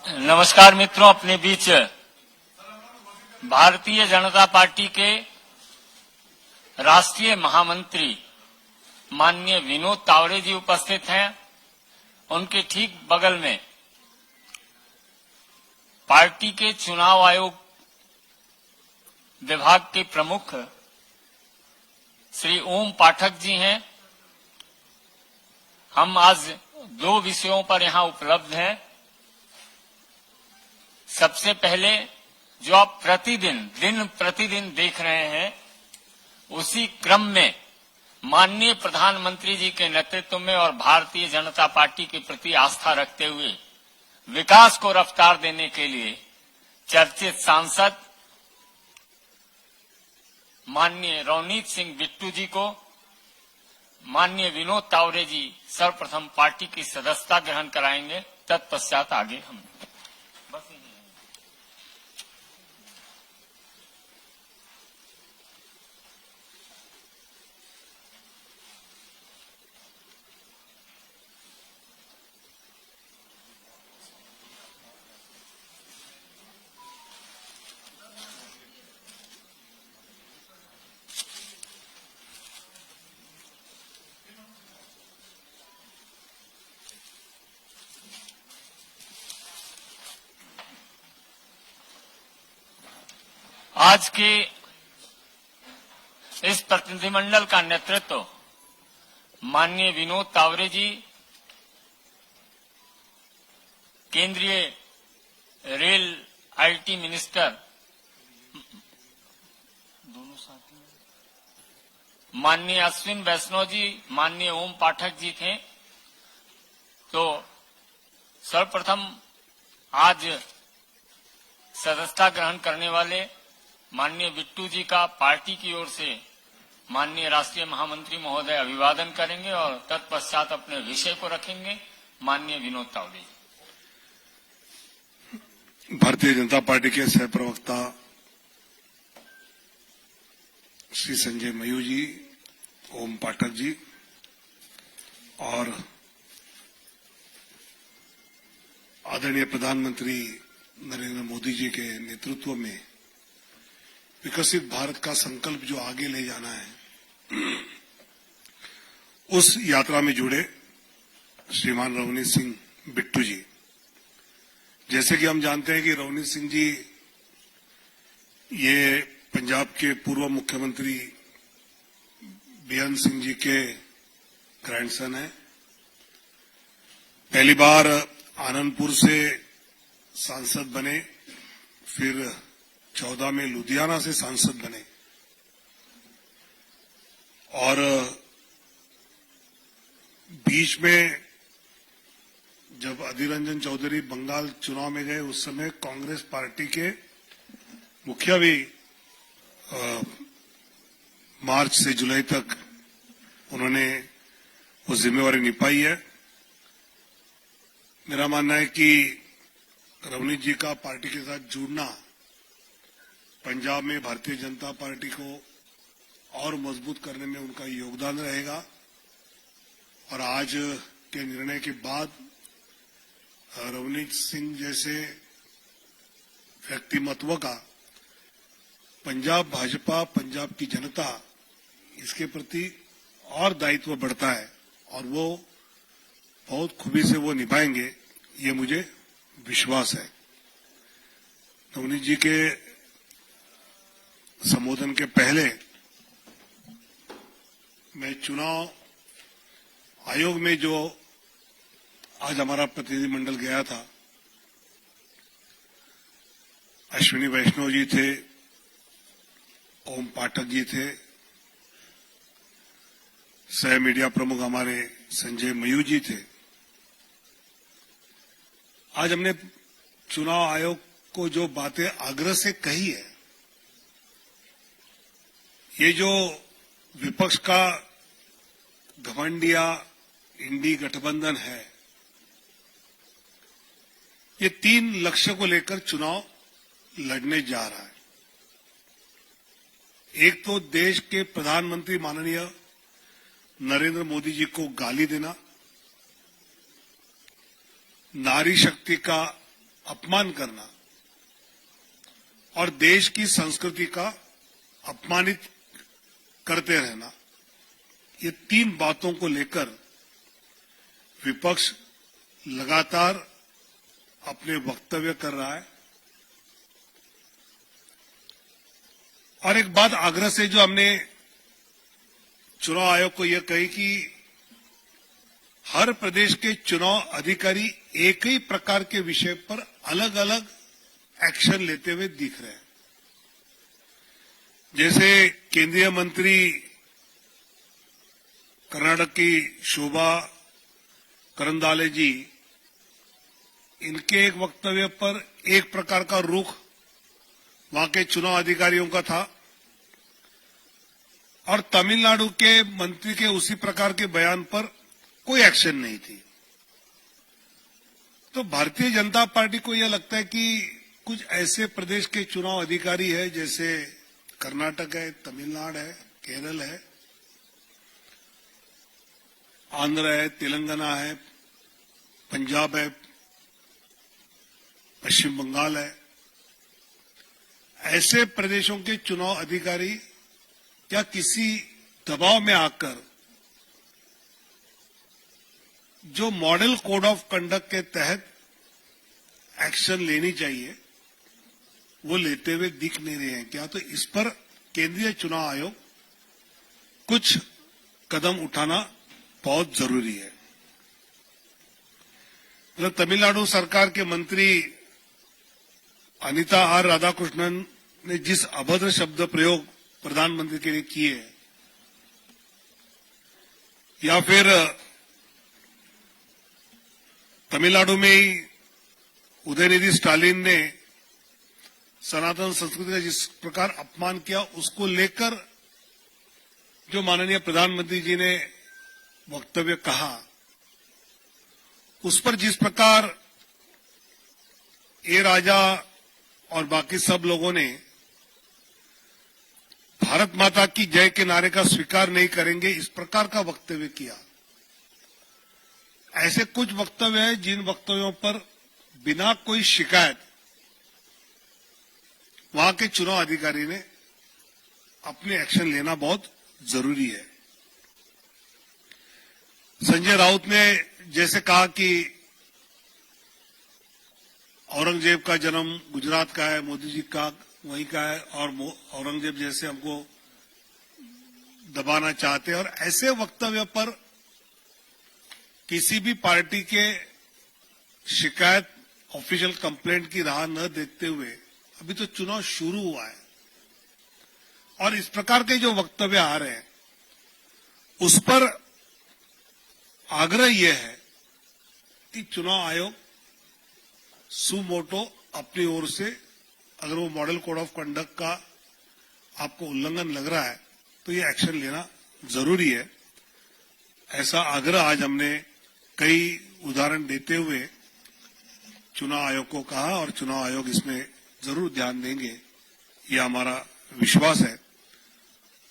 नमस्कार मित्रों, अपने बीच भारतीय जनता पार्टी के राष्ट्रीय महामंत्री माननीय विनोद तावड़े जी उपस्थित हैं। उनके ठीक बगल में पार्टी के चुनाव आयोग विभाग के प्रमुख श्री ओम पाठक जी हैं। हम आज दो विषयों पर यहां उपलब्ध हैं। सबसे पहले जो आप दिन प्रतिदिन देख रहे हैं, उसी क्रम में माननीय प्रधानमंत्री जी के नेतृत्व में और भारतीय जनता पार्टी के प्रति आस्था रखते हुए विकास को रफ्तार देने के लिए चर्चित सांसद माननीय रवनीत सिंह बिट्टू जी को माननीय विनोद तावड़े जी सर्वप्रथम पार्टी की सदस्यता ग्रहण कराएंगे। तत्पश्चात आगे हम आज के इस प्रतिनिधिमंडल का नेतृत्व माननीय विनोद तावड़े जी, केंद्रीय रेल आईटी मिनिस्टर दोनों साथी माननीय अश्विन वैष्णव जी, माननीय ओम पाठक जी थे। तो सर्वप्रथम आज सदस्यता ग्रहण करने वाले माननीय बिट्टू जी का पार्टी की ओर से माननीय राष्ट्रीय महामंत्री महोदय अभिवादन करेंगे और तत्पश्चात अपने विषय को रखेंगे माननीय विनोद तावड़े जी। भारतीय जनता पार्टी के सह प्रवक्ता श्री संजय मयूर जी, ओम पाठक जी और आदरणीय प्रधानमंत्री नरेंद्र मोदी जी के नेतृत्व में विकसित भारत का संकल्प जो आगे ले जाना है, उस यात्रा में जुड़े श्रीमान रवनीत सिंह बिट्टू जी। जैसे कि हम जानते हैं कि रवनीत सिंह जी ये पंजाब के पूर्व मुख्यमंत्री बीएन सिंह जी के ग्रैंडसन हैं। पहली बार आनंदपुर से सांसद बने, फिर 14 में लुधियाना से सांसद बने और बीच में जब अधीर रंजन चौधरी बंगाल चुनाव में गए, उस समय कांग्रेस पार्टी के मुखिया भी मार्च से जुलाई तक उन्होंने वो जिम्मेवारी निभाई है। मेरा मानना है कि रवनीत जी का पार्टी के साथ जुड़ना पंजाब में भारतीय जनता पार्टी को और मजबूत करने में उनका योगदान रहेगा और आज के निर्णय के बाद रवनीत सिंह जैसे व्यक्तिमत्व का पंजाब भाजपा, पंजाब की जनता, इसके प्रति और दायित्व बढ़ता है और वो बहुत खूबी से वो निभाएंगे, ये मुझे विश्वास है। रवनीत जी के संबोधन के पहले मैं चुनाव आयोग में जो आज हमारा प्रतिनिधिमंडल गया था, अश्विनी वैष्णव जी थे, ओम पाठक जी थे, सह मीडिया प्रमुख हमारे संजय मयूर जी थे। आज हमने चुनाव आयोग को जो बातें आग्रह से कही है, ये जो विपक्ष का घमंडिया इंडी गठबंधन है, ये 3 लक्ष्य को लेकर चुनाव लड़ने जा रहा है। एक तो देश के प्रधानमंत्री माननीय नरेंद्र मोदी जी को गाली देना, नारी शक्ति का अपमान करना और देश की संस्कृति का अपमानित करते रहना, ये तीन बातों को लेकर विपक्ष लगातार अपने वक्तव्य कर रहा है। और एक बात आग्रह से जो हमने चुनाव आयोग को यह कही कि हर प्रदेश के चुनाव अधिकारी एक ही प्रकार के विषय पर अलग अलग एक्शन लेते हुए दिख रहे हैं। जैसे केंद्रीय मंत्री कर्नाटक की शोभा करंदाले जी, इनके एक वक्तव्य पर एक प्रकार का रुख वहां के चुनाव अधिकारियों का था और तमिलनाडु के मंत्री के उसी प्रकार के बयान पर कोई एक्शन नहीं थी। तो भारतीय जनता पार्टी को यह लगता है कि कुछ ऐसे प्रदेश के चुनाव अधिकारी है जैसे कर्नाटक है, तमिलनाडु है, केरल है, आंध्र है, तेलंगाना है, पंजाब है, पश्चिम बंगाल है, ऐसे प्रदेशों के चुनाव अधिकारी क्या किसी दबाव में आकर जो मॉडल कोड ऑफ कंडक्ट के तहत एक्शन लेनी चाहिए वो लेते हुए दिख नहीं रहे हैं क्या? तो इस पर केंद्रीय चुनाव आयोग कुछ कदम उठाना बहुत जरूरी है। मतलब तमिलनाडु सरकार के मंत्री अनिता आर राधाकृष्णन ने जिस अभद्र शब्द प्रयोग प्रधानमंत्री के लिए किए, या फिर तमिलनाडु में ही उदयनिधि स्टालिन ने सनातन संस्कृति का जिस प्रकार अपमान किया, उसको लेकर जो माननीय प्रधानमंत्री जी ने वक्तव्य कहा, उस पर जिस प्रकार ए राजा और बाकी सब लोगों ने भारत माता की जय के नारे का स्वीकार नहीं करेंगे, इस प्रकार का वक्तव्य किया। ऐसे कुछ वक्तव्य हैं जिन वक्तव्यों पर बिना कोई शिकायत वहां के चुनाव अधिकारी ने अपने एक्शन लेना बहुत जरूरी है। संजय राउत ने जैसे कहा कि औरंगजेब का जन्म गुजरात का है, मोदी जी का वहीं का है, और औरंगजेब जैसे हमको दबाना चाहते हैं, और ऐसे वक्तव्य पर किसी भी पार्टी के शिकायत ऑफिशियल कंप्लेंट की राह न देखते हुए अभी तो चुनाव शुरू हुआ है और इस प्रकार के जो वक्तव्य आ रहे हैं उस पर आग्रह यह है कि चुनाव आयोग सुमोटो अपनी ओर से, अगर वो मॉडल कोड ऑफ कंडक्ट का आपको उल्लंघन लग रहा है तो ये एक्शन लेना जरूरी है। ऐसा आग्रह आज हमने कई उदाहरण देते हुए चुनाव आयोग को कहा और चुनाव आयोग इसमें जरूर ध्यान देंगे, ये हमारा विश्वास है।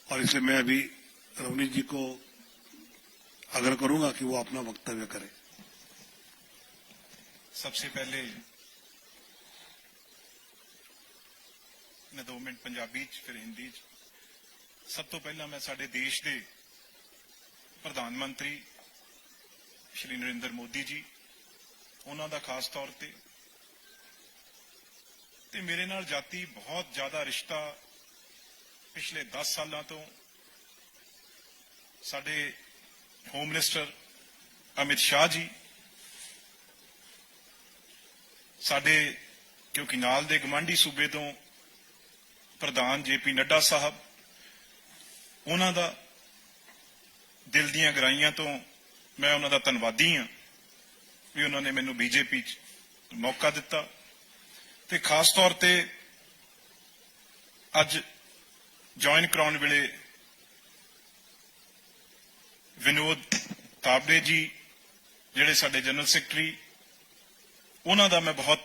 और इसलिए मैं अभी रवनीत जी को आग्रह करूंगा कि वो अपना वक्तव्य करें। सबसे पहले मैं 2 मिनट पंजाबी च फिर हिंदी च। सब तो पहला मैं साडे देश के प्रधानमंत्री श्री नरेंद्र मोदी जी, उन्हां दा खास तौर ते मेरे नाल जाती बहुत ज्यादा रिश्ता पिछले 10 सालों तो साडे होम मिनिस्टर अमित शाह जी, साडे क्योंकि नाल दे गवांढी सूबे तो प्रधान जेपी नड्डा साहब, उन्हां दा दिल दीआं गहराइयां तो मैं उन्हां दा धन्नवादी हां भी उन्होंने मैनू बीजेपी च मौका दिता। ते खास तौर ते अज ज्वाइन कराने वेले विनोद ताबड़े जी जिहड़े साडे जनरल सैकटरी, उन्हां दा मैं बहुत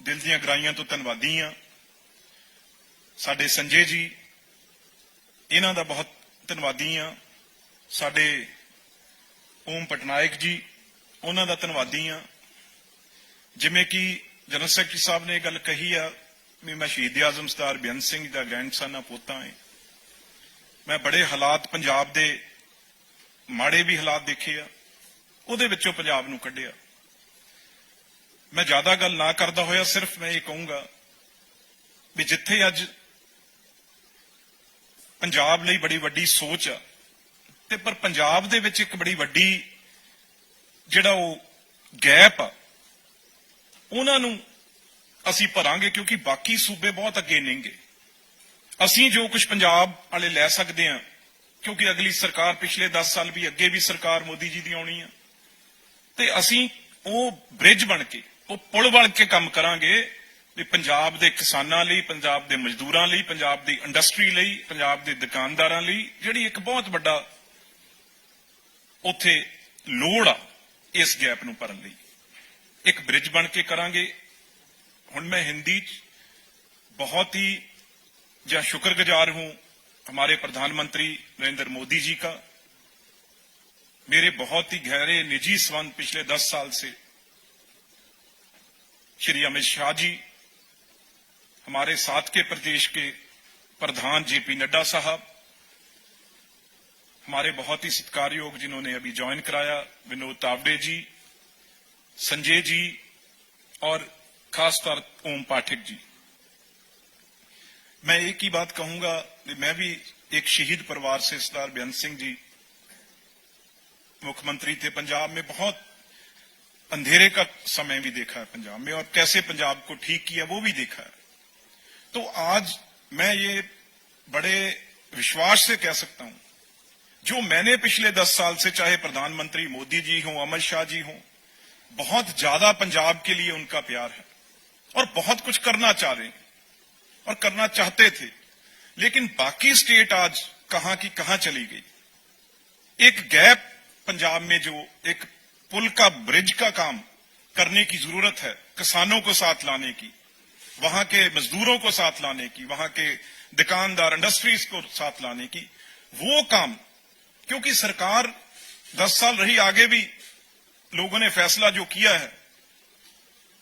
दिल दीआं गहराइयां तो धन्नवादी हां। साडे संजय जी, इन्हां दा बहुत धन्नवादी हां। साडे ओम पटनायक जी, उन्हां दा धन्नवादी हां। जिवें कि जनरल सैकटरी साहब ने गल कही आ भी मैं शहीद आजम सरदार बेअंत सिंह का ग्रैंडसन पोता है। मैं बड़े हालात पंजाब दे माड़े भी हालात देखे आ, ਉਹਦੇ ਵਿੱਚੋਂ पंजाब ਨੂੰ ਕੱਢਿਆ। मैं ज्यादा गल ना करदा होया सिर्फ मैं ये कहूंगा भी जिथे अज पंजाब ਲਈ बड़ी वड्डी सोच आ ते पर पंजाब दे विच एक बड़ी वड्डी ਜਿਹੜਾ ਉਹ गैप आ ਉਹਨਾਂ ਨੂੰ ਅਸੀਂ ਭਰਾਂਗੇ क्योंकि बाकी सूबे बहुत अगे नहींगे। ਅਸੀਂ जो कुछ पंजाब वाले लै सकते हैं क्योंकि अगली सरकार पिछले 10 साल भी अगे भी सरकार मोदी जी की आनी है ते ਅਸੀਂ ਉਹ ब्रिज बन के ਉਹ पुल बन के काम करांगे ਵੀ पंजाब के किसानों ਲਈ पंजाब के मजदूरों ਲਈ पंजाब की इंडस्ट्री ਲਈ पंजाब के दुकानदारों ਲਈ ਜਿਹੜੀ एक बहुत बड़ा ਉੱਥੇ ਲੋੜ ਆ इस गैप ਨੂੰ ਭਰਨ ਲਈ एक ब्रिज बन के करांगे। हुण मैं हिंदी बहुत ही शुक्रगुजार हूं हमारे प्रधानमंत्री नरेंद्र मोदी जी का। मेरे बहुत ही गहरे निजी संबंध पिछले 10 साल से श्री अमित शाह जी, हमारे साथ के प्रदेश के प्रधान जेपी नड्डा साहब, हमारे बहुत ही सत्कारयोग जिन्होंने अभी ज्वाइन कराया विनोद तावड़े जी, संजय जी और खासतौर ओम पाठक जी। मैं एक ही बात कहूंगा, मैं भी एक शहीद परिवार से सरदार बेअंत सिंह जी मुख्यमंत्री थे पंजाब में, बहुत अंधेरे का समय भी देखा है पंजाब में और कैसे पंजाब को ठीक किया वो भी देखा है। तो आज मैं ये बड़े विश्वास से कह सकता हूं जो मैंने पिछले 10 साल से, चाहे प्रधानमंत्री मोदी जी हों, अमित शाह जी हों, बहुत ज्यादा पंजाब के लिए उनका प्यार है और बहुत कुछ करना चाह रहे हैं और करना चाहते थे। लेकिन बाकी स्टेट आज कहां की कहां चली गई। एक गैप पंजाब में जो एक पुल का ब्रिज का काम करने की जरूरत है, किसानों को साथ लाने की, वहां के मजदूरों को साथ लाने की, वहां के दुकानदार इंडस्ट्रीज को साथ लाने की, वो काम क्योंकि सरकार 10 साल रही, आगे भी लोगों ने फैसला जो किया है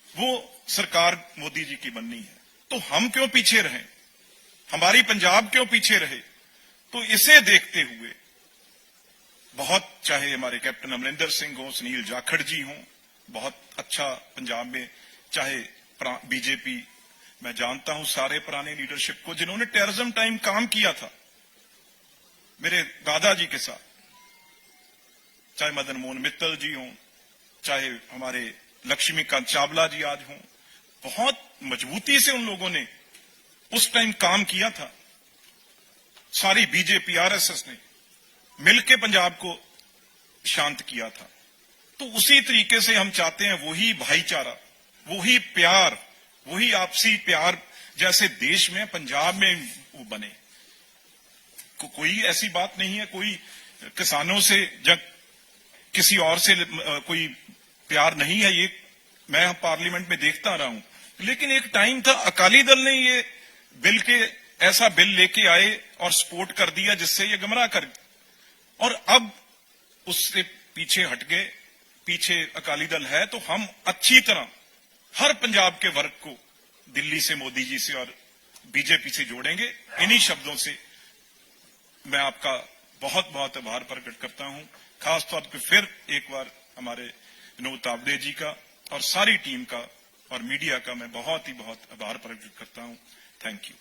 वो सरकार मोदी जी की बननी है। तो हम क्यों पीछे रहे, हमारी पंजाब क्यों पीछे रहे। तो इसे देखते हुए बहुत, चाहे हमारे कैप्टन अमरिंदर सिंह हो, सुनील जाखड़ जी हों, बहुत अच्छा पंजाब में, चाहे बीजेपी, मैं जानता हूं सारे पुराने लीडरशिप को जिन्होंने टेररिज्म टाइम काम किया था मेरे दादाजी के साथ, चाहे मदन मोहन मित्तल जी हों, चाहे हमारे लक्ष्मीकांत चावला जी आज हों, बहुत मजबूती से उन लोगों ने उस टाइम काम किया था। सारी बीजेपी आरएसएस ने मिलकर पंजाब को शांत किया था। तो उसी तरीके से हम चाहते हैं वही भाईचारा, वही प्यार, वही आपसी प्यार जैसे देश में पंजाब में वो बने। कोई ऐसी बात नहीं है, कोई किसानों से या किसी और से कोई प्यार नहीं है, ये मैं पार्लियामेंट में देखता रहा हूं। लेकिन एक टाइम था अकाली दल ने ये बिल के ऐसा बिल लेके आए और सपोर्ट कर दिया जिससे ये गुमराह कर, और अब उससे पीछे हट गए। पीछे अकाली दल है तो हम अच्छी तरह हर पंजाब के वर्ग को दिल्ली से, मोदी जी से और बीजेपी से जोड़ेंगे। इन्हीं शब्दों से मैं आपका बहुत बहुत आभार प्रकट करता हूं। खासतौर पर फिर एक बार हमारे विनोद तावड़े जी का और सारी टीम का और मीडिया का मैं बहुत ही बहुत आभार प्रकट करता हूं। Thank you.